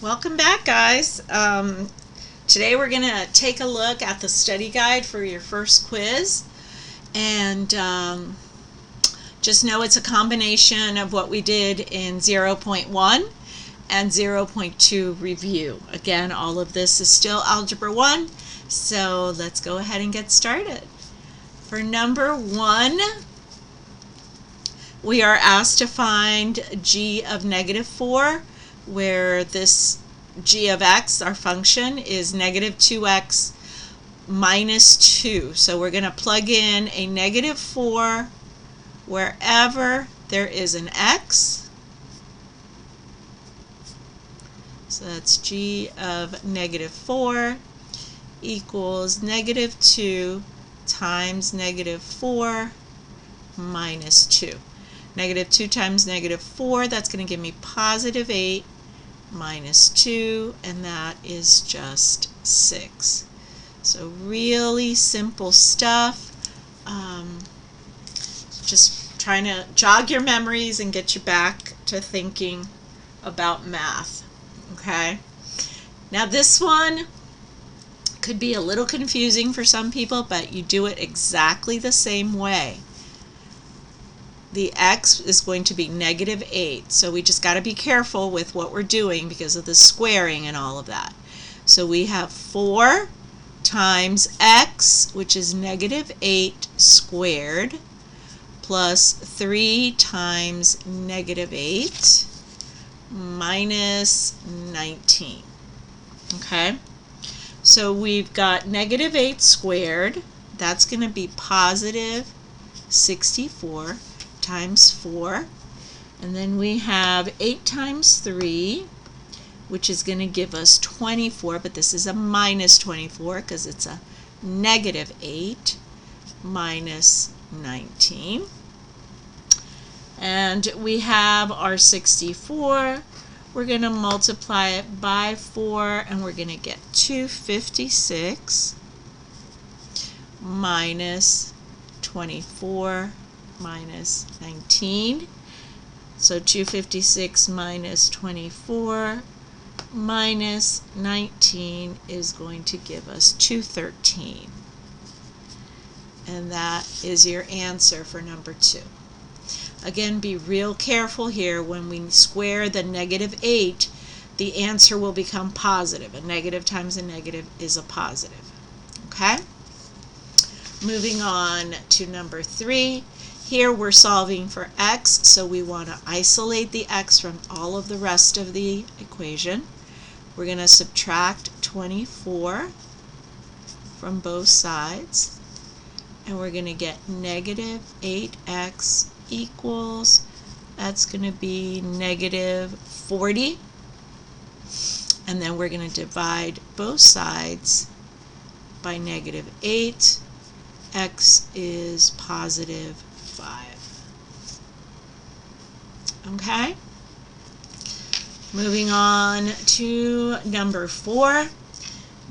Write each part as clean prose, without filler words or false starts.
Welcome back, guys. Today we're going to take a look at the study guide for your first quiz. And just know it's a combination of what we did in 0.1 and 0.2 review. Again, all of this is still Algebra 1, so let's go ahead and get started. For number 1, we are asked to find g of -4, where this g of x, our function, is -2x minus 2. So we're going to plug in a -4 wherever there is an x. So that's g of -4 equals -2 times -4 minus 2. -2 times -4, that's going to give me +8 minus 2, and that is just 6. So really simple stuff. Just trying to jog your memories and get you back to thinking about math. Okay? Now this one could be a little confusing for some people, but you do it exactly the same way. The x is going to be -8, so we just got to be careful with what we're doing because of the squaring and all of that. So we have 4 times x, which is -8 squared, plus 3 times -8 minus 19. Okay, so we've got -8 squared, that's going to be +64 times 4, and then we have 8 times 3, which is going to give us 24, but this is a minus 24 because it's a -8 minus 19. And we have our 64. We're going to multiply it by 4, and we're going to get 256 minus 24 minus 19. So 256 minus 24 minus 19 is going to give us 213. And that is your answer for number 2. Again, be real careful here. When we square the -8, the answer will become positive. A negative times a negative is a positive. Okay? Moving on to number 3. Here we're solving for x, so we want to isolate the x from all of the rest of the equation. We're going to subtract 24 from both sides, and we're going to get -8x equals, that's going to be -40, and then we're going to divide both sides by -8. X is +5. Okay? Moving on to number 4.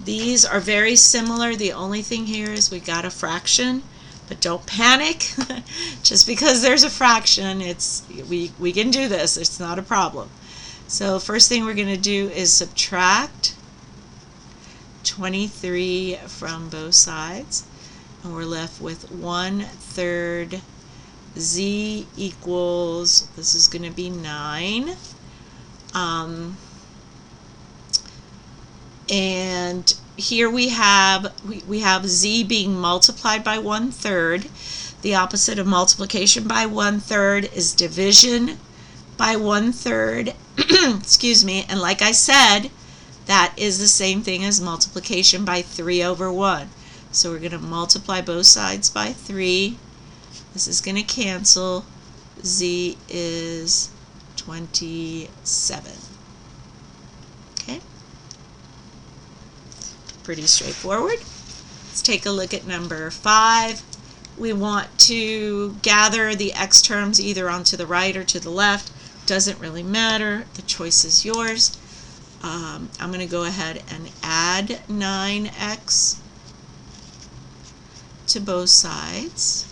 These are very similar. The only thing here is we got a fraction, but don't panic. Just because there's a fraction, we can do this. It's not a problem. So first thing we're going to do is subtract 23 from both sides, and we're left with 1/3 z equals, this is going to be 9. And here we have z being multiplied by 1/3. The opposite of multiplication by 1/3 is division by 1/3. Excuse me. And like I said, that is the same thing as multiplication by 3/1. So we're going to multiply both sides by 3. This is going to cancel. Z is 27. Okay? Pretty straightforward. Let's take a look at number 5. We want to gather the x terms either onto the right or to the left. Doesn't really matter. The choice is yours. I'm going to go ahead and add 9x to both sides.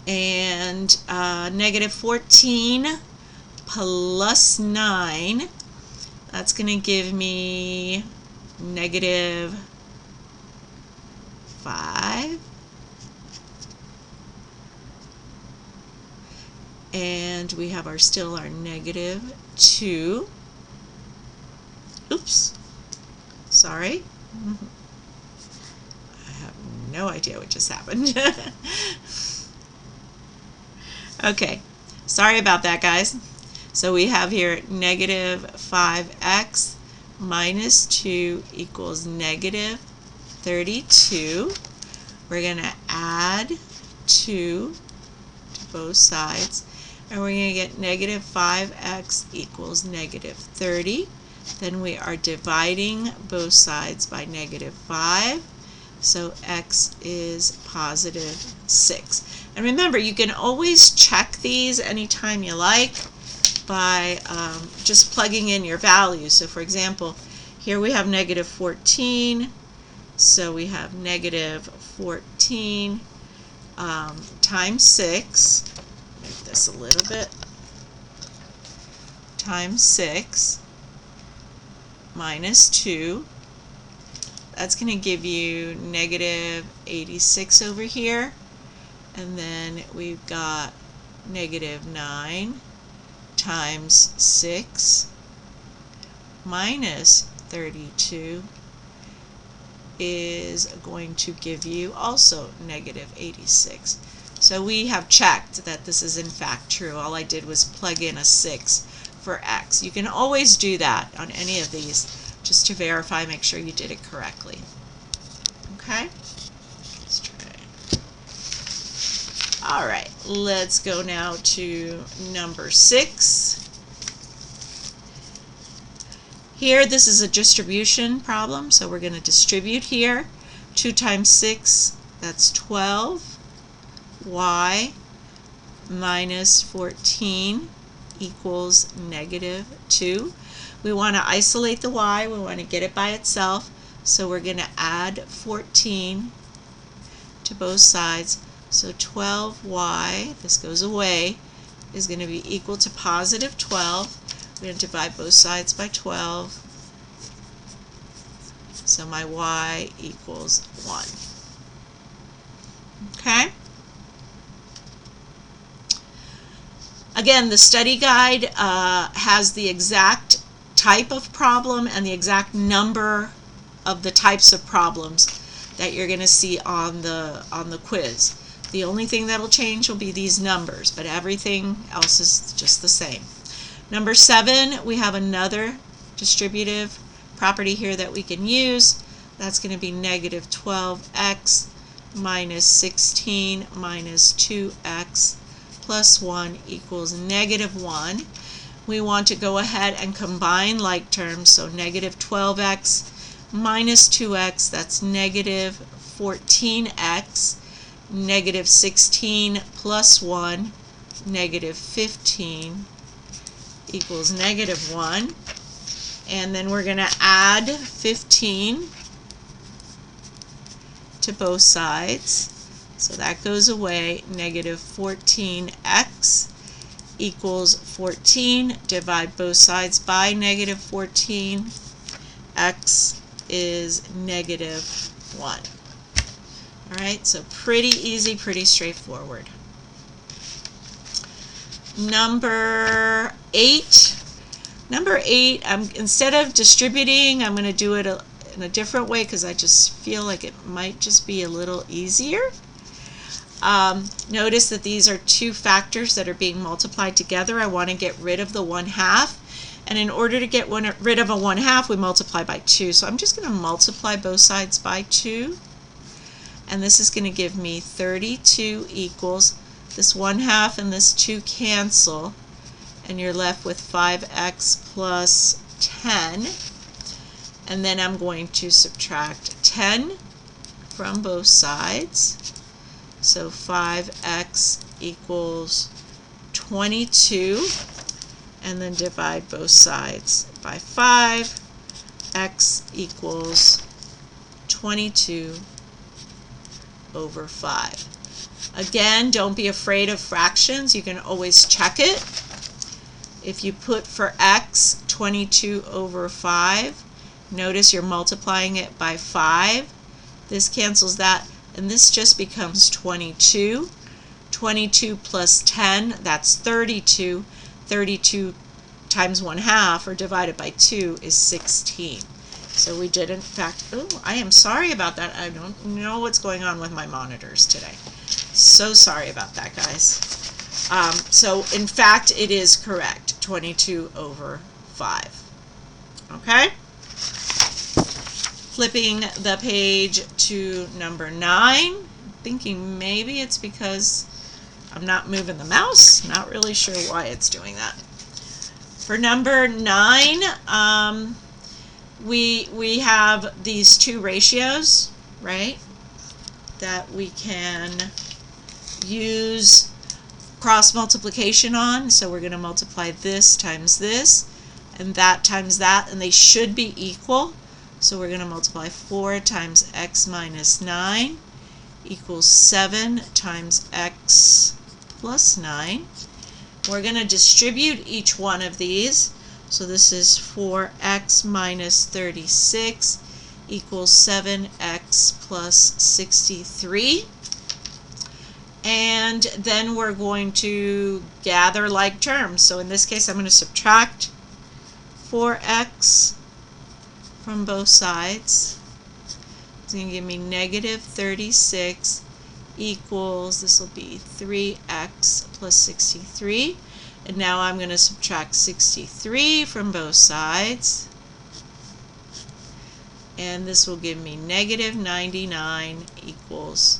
and negative 14 plus 9. That's going to give me negative 5. And we have still our negative 2. Oops. Sorry. I have no idea what just happened. Okay. Sorry about that, guys. So we have here negative 5x minus 2 equals negative 32. We're going to add 2 to both sides, and we're going to get negative 5x equals negative 30. Then we are dividing both sides by negative 5, so x is positive 6. And remember, you can always check these anytime you like by just plugging in your values. So for example, here we have negative 14, so we have negative 14 times 6, make this a little bit, times 6 minus 2. That's going to give you negative 86 over here. And then we've got negative 9 times 6 minus 32 is going to give you also negative 86. So we have checked that this is in fact true. All I did was plug in a 6 for x. You can always do that on any of these just to verify, make sure you did it correctly. Okay? Let's try. All right, let's go now to number 6. Here, this is a distribution problem, so we're going to distribute here. 2 times 6, that's 12. Y minus 14 equals negative 2. We want to isolate the y, we want to get it by itself, so we're going to add 14 to both sides. So 12y, this goes away, is going to be equal to positive 12. We're going to divide both sides by 12. So my y equals 1. Okay? Again, the study guide has the exact type of problem and the exact number of the types of problems that you're going to see on the quiz. The only thing that'll change will be these numbers, but everything else is just the same. Number 7, we have another distributive property here that we can use. That's going to be negative 12x minus 16 minus 2x plus 1 equals negative 1. We want to go ahead and combine like terms, so negative 12x minus 2x, that's negative 14x, negative 16 plus 1, negative 15 equals negative 1. And then we're going to add 15 to both sides. So that goes away. Negative 14x equals 14. Divide both sides by negative 14. X is negative 1. Alright, so pretty easy, pretty straightforward. Number 8. Number 8, instead of distributing, I'm going to do it in a different way because I just feel like it might just be a little easier. Notice that these are two factors that are being multiplied together. I want to get rid of the 1/2. And in order to get rid of a 1/2, we multiply by 2. So I'm just going to multiply both sides by 2. And this is going to give me 32 equals, this 1/2 and this 2 cancel. And you're left with 5x plus 10. And then I'm going to subtract 10 from both sides. So 5x equals 22. And then divide both sides by 5. X equals 22 over 5. Again, don't be afraid of fractions. You can always check it. If you put for x 22 over 5, notice you're multiplying it by 5. This cancels that, and this just becomes 22. 22 plus 10, that's 32. 32 times 1/2, or divided by 2, is 16. So we did, in fact, oh, I am sorry about that. I don't know what's going on with my monitors today. So sorry about that, guys. So in fact, it is correct, 22 over 5. Okay? Flipping the page to number 9, thinking maybe it's because I'm not moving the mouse. Not really sure why it's doing that. For number 9, we have these two ratios, right, that we can use cross multiplication on. So we're going to multiply this times this and that times that, and they should be equal. So we're going to multiply 4 times x minus 9 equals 7 times x plus 9. We're going to distribute each one of these. So this is 4x minus 36 equals 7x plus 63. And then we're going to gather like terms. So in this case, I'm going to subtract 4x from both sides. It's going to give me negative 36 equals, this will be 3x plus 63. And now I'm going to subtract 63 from both sides. And this will give me negative 99 equals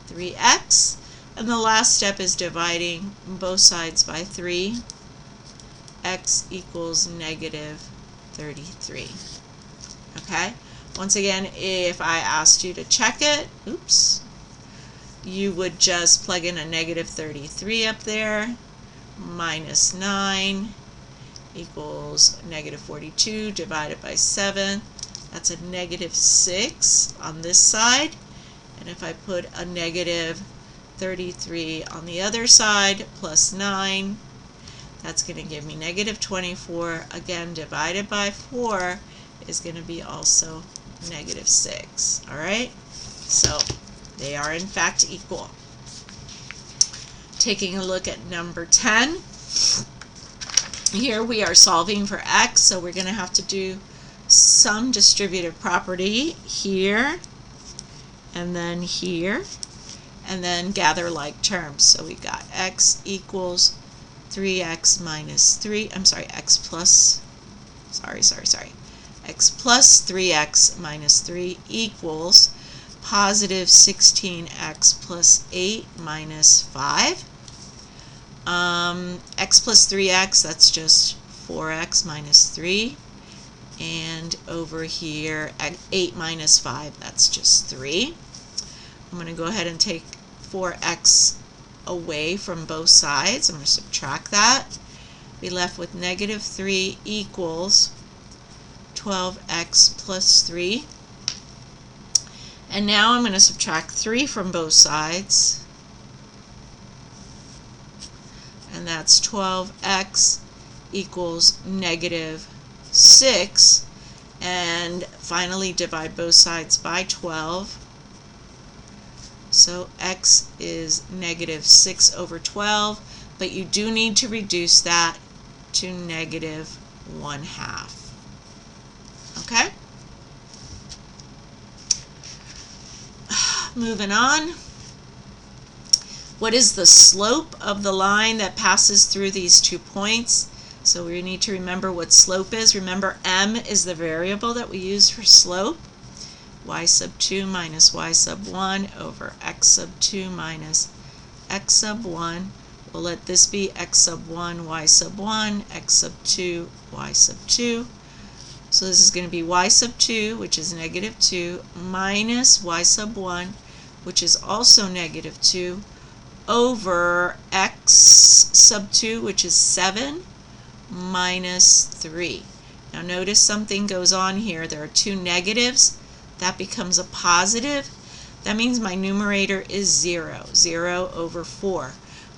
3x. And the last step is dividing both sides by 3. X equals negative 33. Okay? Once again, if I asked you to check it, oops, you would just plug in a negative 33 up there. Minus 9 equals negative 42 divided by 7. That's a negative 6 on this side. And if I put a negative 33 on the other side plus 9, that's going to give me negative 24. Again, divided by 4 is going to be also negative 6. Alright? So they are in fact equal. Taking a look at number 10. Here we are solving for x, so we're going to have to do some distributive property here, and then here, and then gather like terms. So we got x equals 3x minus 3, x plus 3x minus 3 equals positive 16x plus 8 minus 5. X plus 3x, that's just 4x minus 3. And over here, 8 minus 5, that's just 3. I'm going to go ahead and take 4x away from both sides. I'm going to subtract that. Be left with negative 3 equals 12x plus 3. And now I'm going to subtract 3 from both sides. And that's 12x equals negative 6. And finally divide both sides by 12. So x is negative 6 over 12. But you do need to reduce that to negative 1/2. Okay? Moving on. What is the slope of the line that passes through these 2 points? So we need to remember what slope is. Remember, m is the variable that we use for slope. Y sub 2 minus y sub 1 over x sub 2 minus x sub 1. We'll let this be x sub 1, y sub 1, x sub 2, y sub 2. So this is going to be y sub 2, which is negative 2, minus y sub 1, which is also negative 2, over x sub 2, which is 7, minus 3. Now notice something goes on here. There are 2 negatives. That becomes a positive. That means my numerator is 0. 0 over 4.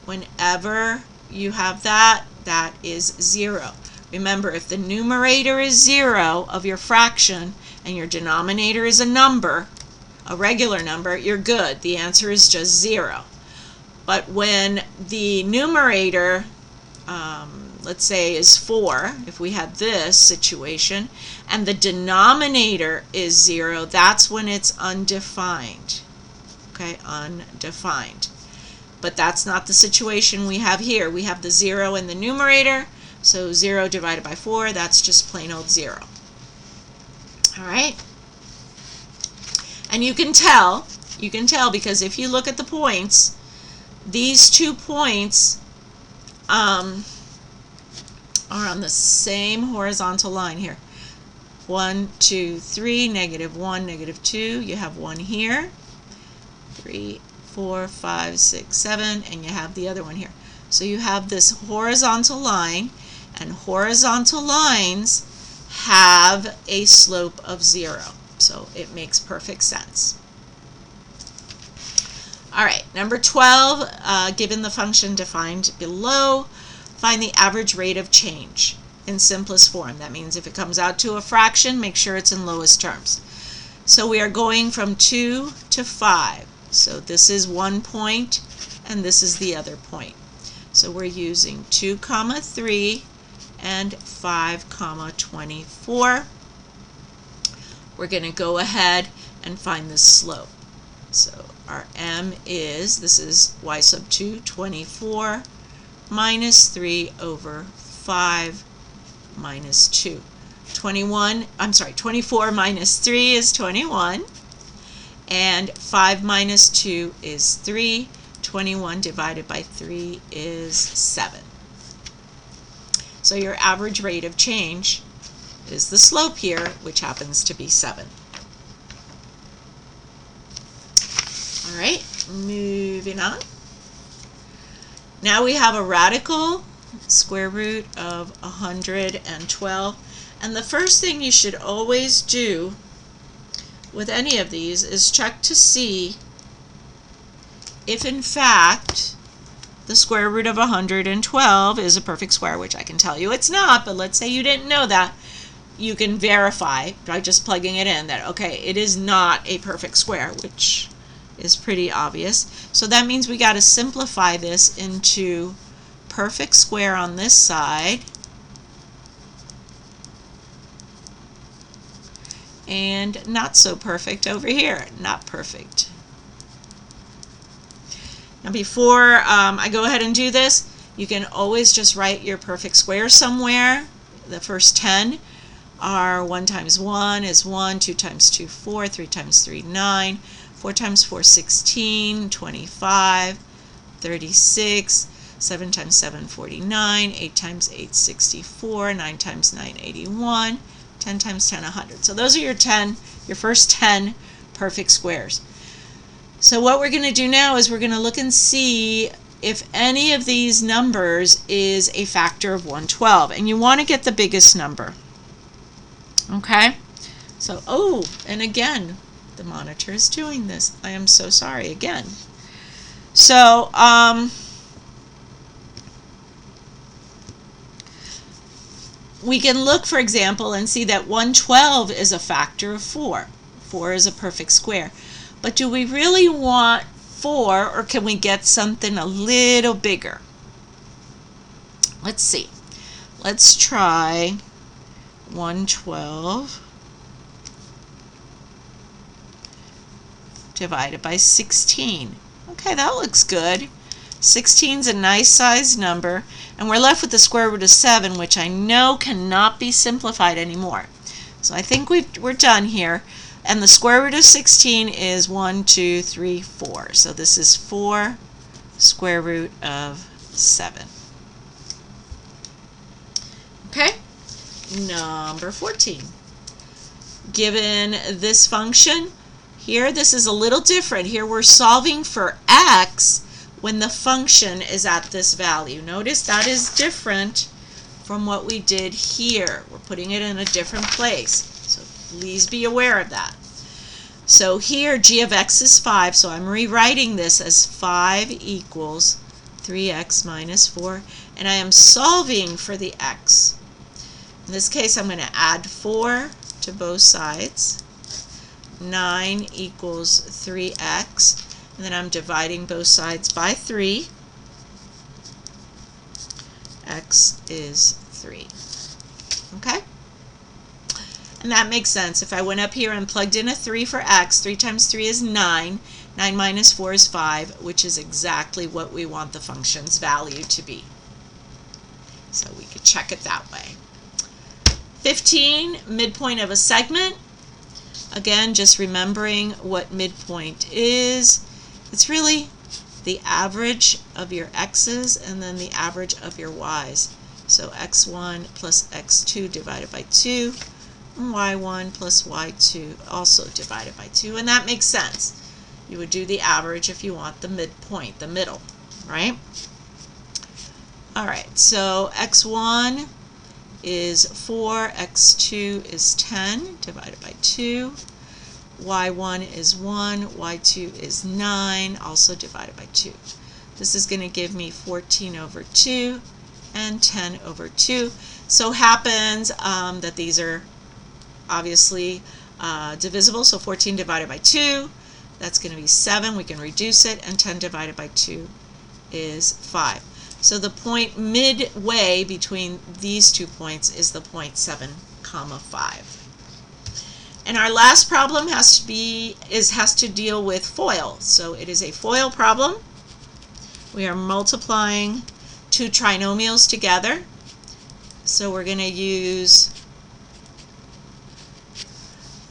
Whenever you have that, that is 0. Remember, if the numerator is 0 of your fraction and your denominator is a number, a regular number, you're good. The answer is just 0. But when the numerator, let's say, is 4, if we had this situation, and the denominator is 0, that's when it's undefined. Okay, undefined. But that's not the situation we have here. We have the 0 in the numerator, so 0 divided by 4, that's just plain old 0. All right? And you can tell because if you look at the points, these 2 points are on the same horizontal line here. 1, 2, 3, -1, -2. You have 1 here. 3, 4, 5, 6, 7, and you have the other one here. So you have this horizontal line, and horizontal lines have a slope of 0. So it makes perfect sense. All right, number 12, given the function defined below, find the average rate of change in simplest form. That means if it comes out to a fraction, make sure it's in lowest terms. So we are going from 2 to 5. So this is 1 point, and this is the other point. So we're using 2, 3, and 5, 24. We're going to go ahead and find the slope. So our m is, this is y sub 2, 24, minus 3 over 5 minus 2. 24 minus 3 is 21. And 5 minus 2 is 3. 21 divided by 3 is 7. So your average rate of change is the slope here, which happens to be 7. All right, moving on. Now we have a radical square root of 112. And the first thing you should always do with any of these is check to see if in fact the square root of 112 is a perfect square, which I can tell you it's not, but let's say you didn't know that. You can verify by just plugging it in that, okay, it is not a perfect square, which is pretty obvious. So that means we got to simplify this into perfect square on this side and not so perfect over here. Not perfect. Now before I go ahead and do this, you can always just write your perfect square somewhere. The first 10 are 1 times 1 is 1, 2 times 2, 4, 3 times 3, 9, 4 times 4, 16, 25, 36, 7 times 7, 49, 8 times 8, 64, 9 times 9, 81, 10 times 10, 100. So those are your first 10 perfect squares. So what we're going to do now is we're going to look and see if any of these numbers is a factor of 112. And you want to get the biggest number. Okay? So, oh, and again, the monitor is doing this. I am so sorry again. So, we can look, for example, and see that 112 is a factor of 4. 4 is a perfect square. But do we really want 4, or can we get something a little bigger? Let's see. Let's try 112 divided by 16. Okay, that looks good. 16 is a nice sized number, and we're left with the square root of 7, which I know cannot be simplified anymore. So I think we're done here. And the square root of 16 is 1, 2, 3, 4. So this is 4 square root of 7. Okay? Number 14. Given this function, here this is a little different. Here we're solving for x when the function is at this value. Notice that is different from what we did here. We're putting it in a different place. So please be aware of that. So here g of x is 5, so I'm rewriting this as 5 equals 3x minus 4, and I am solving for the x. In this case, I'm going to add 4 to both sides. 9 equals 3x, and then I'm dividing both sides by 3. X is 3. Okay? And that makes sense. If I went up here and plugged in a 3 for x, 3 times 3 is 9. 9 minus 4 is 5, which is exactly what we want the function's value to be. So we could check it that way. 15, midpoint of a segment. Again, just remembering what midpoint is. It's really the average of your x's and then the average of your y's. So x1 plus x2 divided by 2, and y1 plus y2 also divided by 2, and that makes sense. You would do the average if you want the midpoint, the middle, right? Alright, so x1 is 4, x2 is 10 divided by 2, y1 is 1, y2 is 9, also divided by 2. This is going to give me 14 over 2 and 10 over 2. So happens that these are obviously divisible, so 14 divided by 2, that's going to be 7. We can reduce it, and 10 divided by 2 is 5. So the point midway between these 2 points is the point 7, 5. And our last problem has to deal with FOIL. So it is a FOIL problem. We are multiplying two trinomials together. So we're going to use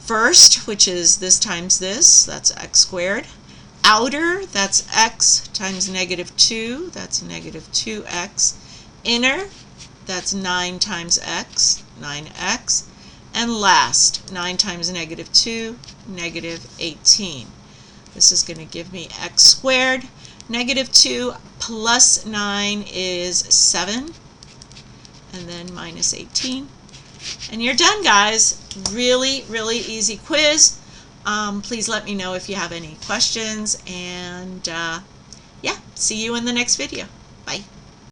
first, which is this times this, that's x squared. Outer, that's x times negative 2, that's negative 2x. Inner, that's 9 times x, 9x. And last, 9 times negative 2, negative 18. This is going to give me x squared. Negative 2 plus 9 is 7, and then minus 18. And you're done, guys. Really, really easy quiz. Please let me know if you have any questions, and yeah, see you in the next video. Bye.